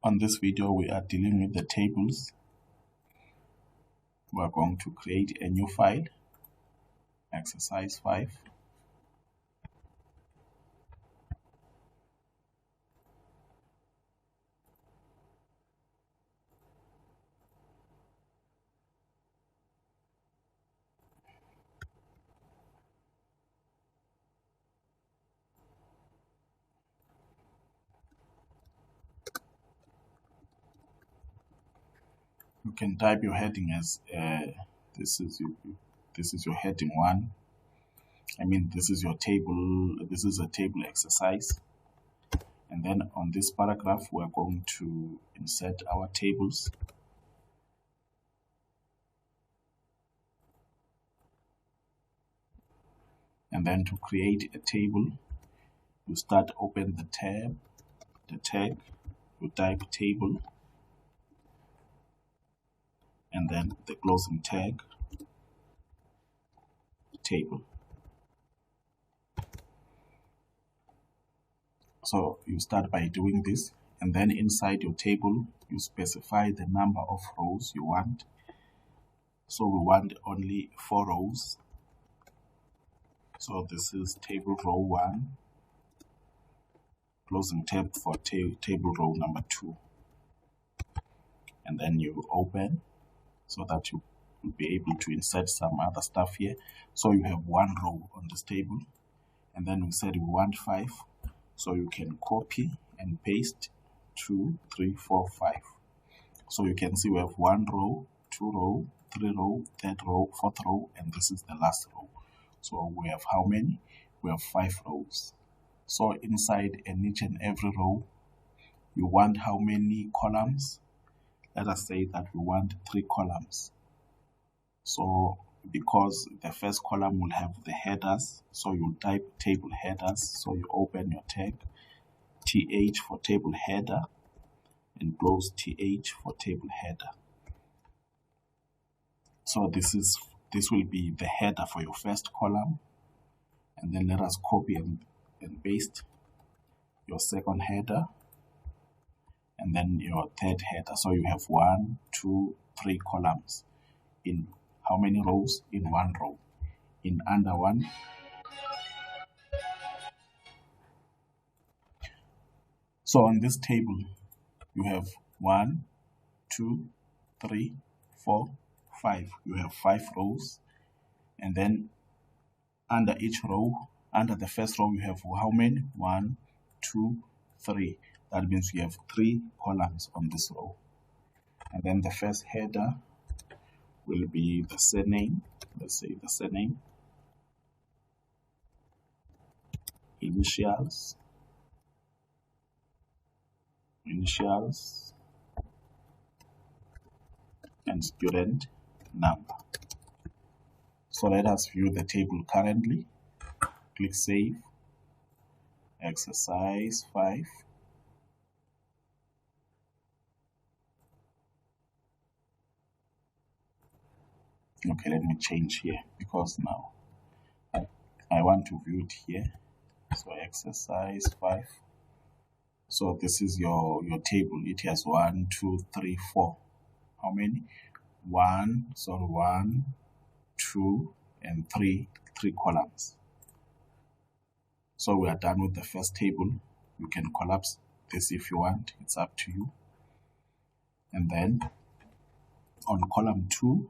On this video, we are dealing with the tables. We are going to create a new file, exercise 5. You can type your heading as this is your heading 1. This is your table. This is a table exercise. And then on this paragraph, we are going to insert our tables. And then to create a table, you open the tag, you type table, and then the closing tag, table. So you start by doing this, and then inside your table, you specify the number of rows you want. So we want only 4 rows. So this is table row 1, closing tab for table row number 2. And then you open so that you will be able to insert some other stuff here. So you have 1 row on this table, and then we said we want 5. So you can copy and paste 2, 3, 4, 5. So you can see we have 1 row, 2 row, 3 row, 3rd row, 4th row, and this is the last row. So we have how many? We have 5 rows. So inside each and every row, you want how many columns? Let us say that we want 3 columns. So because the first column will have the headers, so you type table headers. So you open your tag, th for table header, and close th for table header. So this will be the header for your first column, and then let us copy and paste your second header, and then your 3rd header. So you have 1, 2, 3 columns in how many rows? In 1 row. In under 1. So on this table, you have 1, 2, 3, 4, 5. You have 5 rows. And then under each row, under the first row, you have how many? 1, 2, 3. That means you have 3 columns on this row. And then the first header will be the surname. Let's say the surname, initials, and student number. So let us view the table currently. Click Save. Exercise 5. Okay, let me change here because now I want to view it here. So exercise 5. So this is your table. It has 1, 2, 3, 4. How many? 1, 2, and 3 columns. So we are done with the first table. You can collapse this if you want. It's up to you. And then on column 2,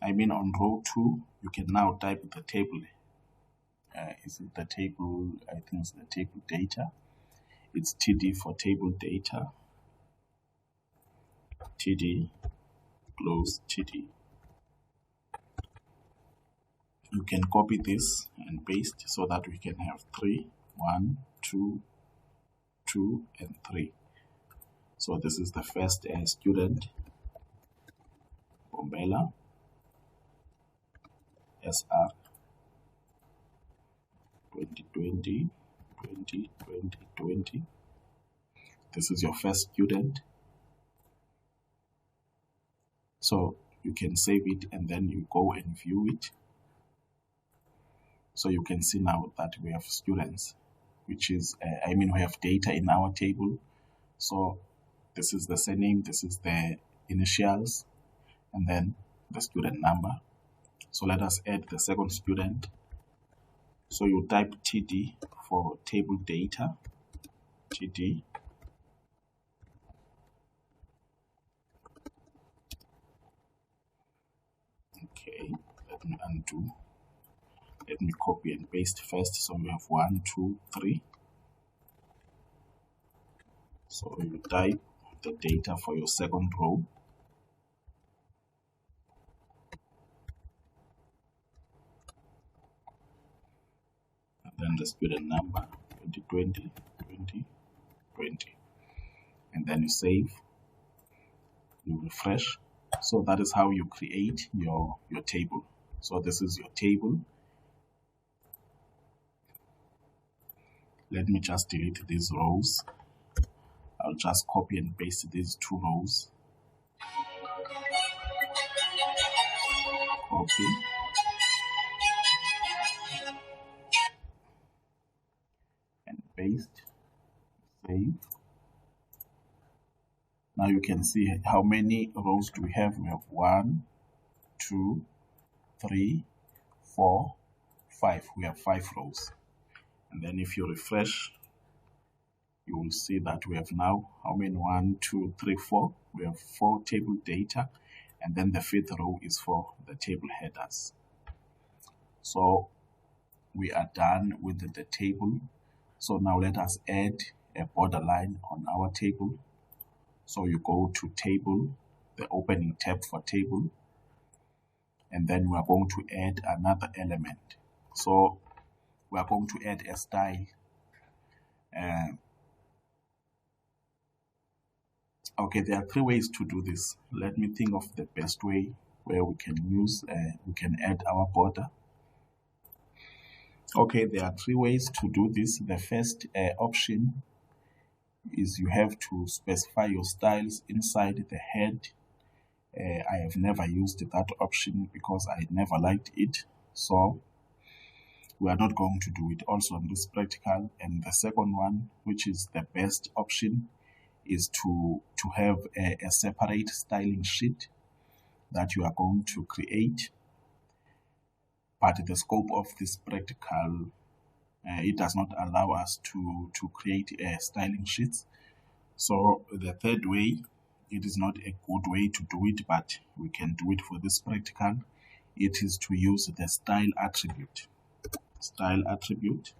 on row 2, you can now type the table. Is it the table? I think it's the table data. It's TD for table data. TD, close TD. You can copy this and paste so that we can have 3, 1, 2, 2, and 3. So this is the first student, Bombela, SR 2020. This is your first student. So you can save it and then you go and view it. So you can see now that we have students. which is, we have data in our table. So this is the surname, this is the initials, and then the student number. So let us add the second student. So you type TD for table data, TD. Okay, let me undo. Let me copy and paste first. So we have 1, 2, 3. So you type the data for your second row. And then the student number, 2020, 2020. And then you save, you refresh. So that is how you create your table. So this is your table. Let me just delete these rows. I'll just copy and paste these 2 rows. Copy. And paste. Save. Now you can see how many rows do we have. We have 1, 2, 3, 4, 5. We have 5 rows. And then if you refresh, you will see that we have now how many? 1, 2, 3, 4. We have 4 table data, and then the 5th row is for the table headers. So we are done with the table. So now let us add a borderline on our table. So you go to table, the opening tab for table, and then we are going to add another element. So we are going to add a style. Okay, there are 3 ways to do this. Let me think of the best way where we can use, we can add our border. Okay, there are 3 ways to do this. The first option is you have to specify your styles inside the head. I have never used that option because I never liked it. So we are not going to do it also on this practical. And the second one, which is the best option, is to have a separate styling sheet that you are going to create. But the scope of this practical, it does not allow us to create styling sheets. So the third way, it is not a good way to do it, but we can do it for this practical. It is to use the style attribute. Style attribute.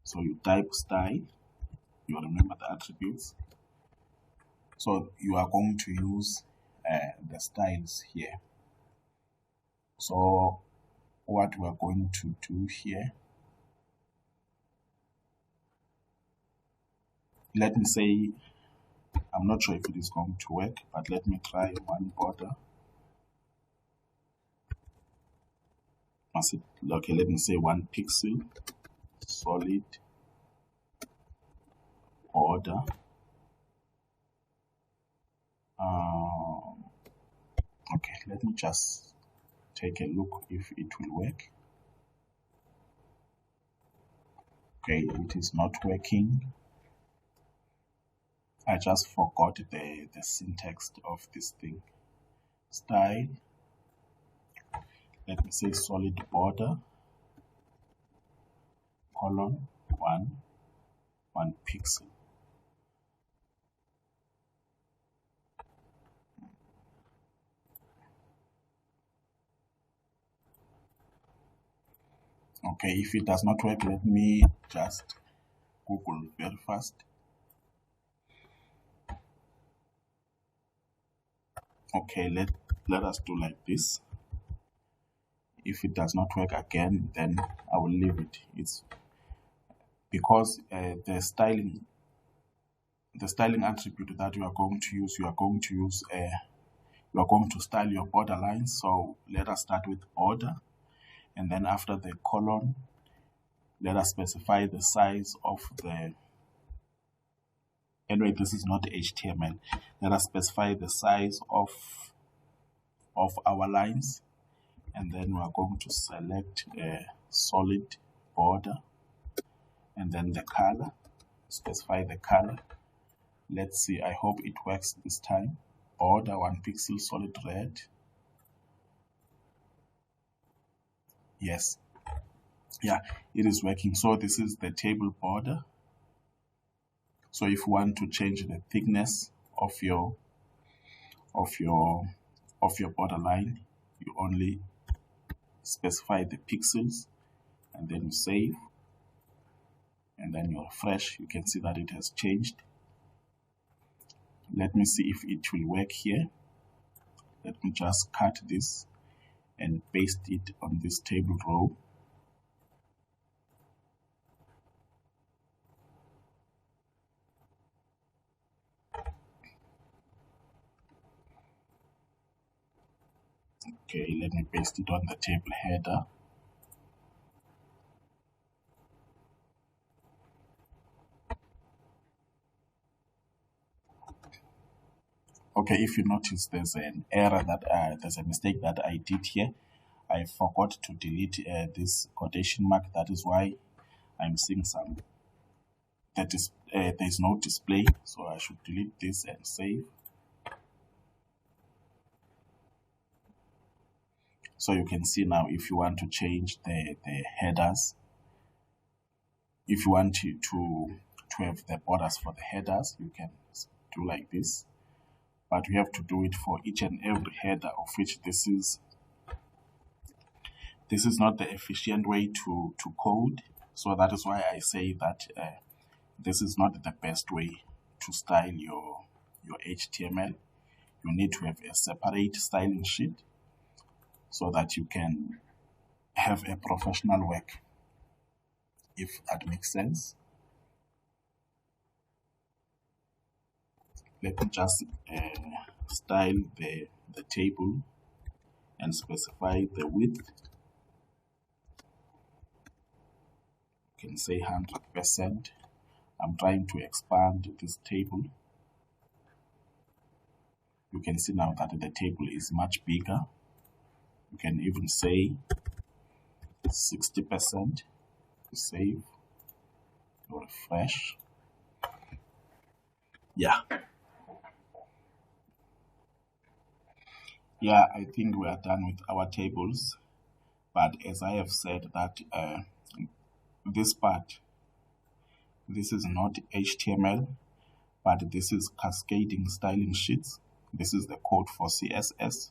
So you type style, you remember the attributes. So you are going to use the styles here. So what we are going to do here, let me say, I'm not sure if it is going to work, but let me try one border. Okay, let me say 1 pixel, solid border. Okay, let me just take a look if it will work. Okay, it is not working. I just forgot the syntax of this thing. Style. Let me say solid border, colon, 1 pixel. Okay, if it does not work, let me just Google very fast. Okay, let us do like this. If it does not work again, then I will leave it. It's because the styling attribute that you are going to use, you are going to style your border lines. So let us start with border, and then after the colon, let us specify the size of the. Anyway, this is not HTML. Let us specify the size of our lines, and then we are going to select a solid border, and then the color, specify the color. Let's see, I hope it works this time. Border 1 pixel solid red. Yes, yeah, it is working. So this is the table border. So if you want to change the thickness of your borderline, you only specify the pixels and then you save, and then you refresh. You can see that it has changed. Let me see if it will work here. Let me just cut this and paste it on this table row. Okay, let me paste it on the table header. Okay, if you notice there's an error that there's a mistake that I did here. I forgot to delete this quotation mark. That is why I'm seeing some, that is there's no display, so I should delete this and save. So you can see now, if you want to change the headers, if you want to have the borders for the headers, you can do like this. But we have to do it for each and every header, of which this is not the efficient way to code. So that is why I say that this is not the best way to style your HTML. You need to have a separate styling sheet so that you can have a professional work, if that makes sense. Let me just style the table and specify the width. You can say 100%. I'm trying to expand this table. You can see now that the table is much bigger. You can even say 60% to save, refresh. Yeah, I think we are done with our tables. But as I have said, that this part, this is not HTML, but this is cascading styling sheets. This is the code for CSS.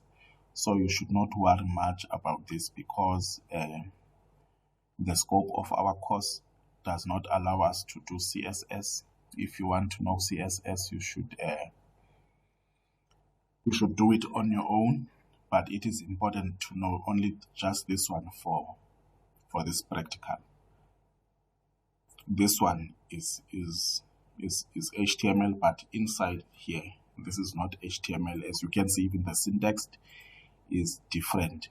So you should not worry much about this, because the scope of our course does not allow us to do CSS. If you want to know CSS, you should do it on your own. But it is important to know only just this one for this practical. This one is HTML, but inside here, this is not HTML. As you can see, even the syntax is different.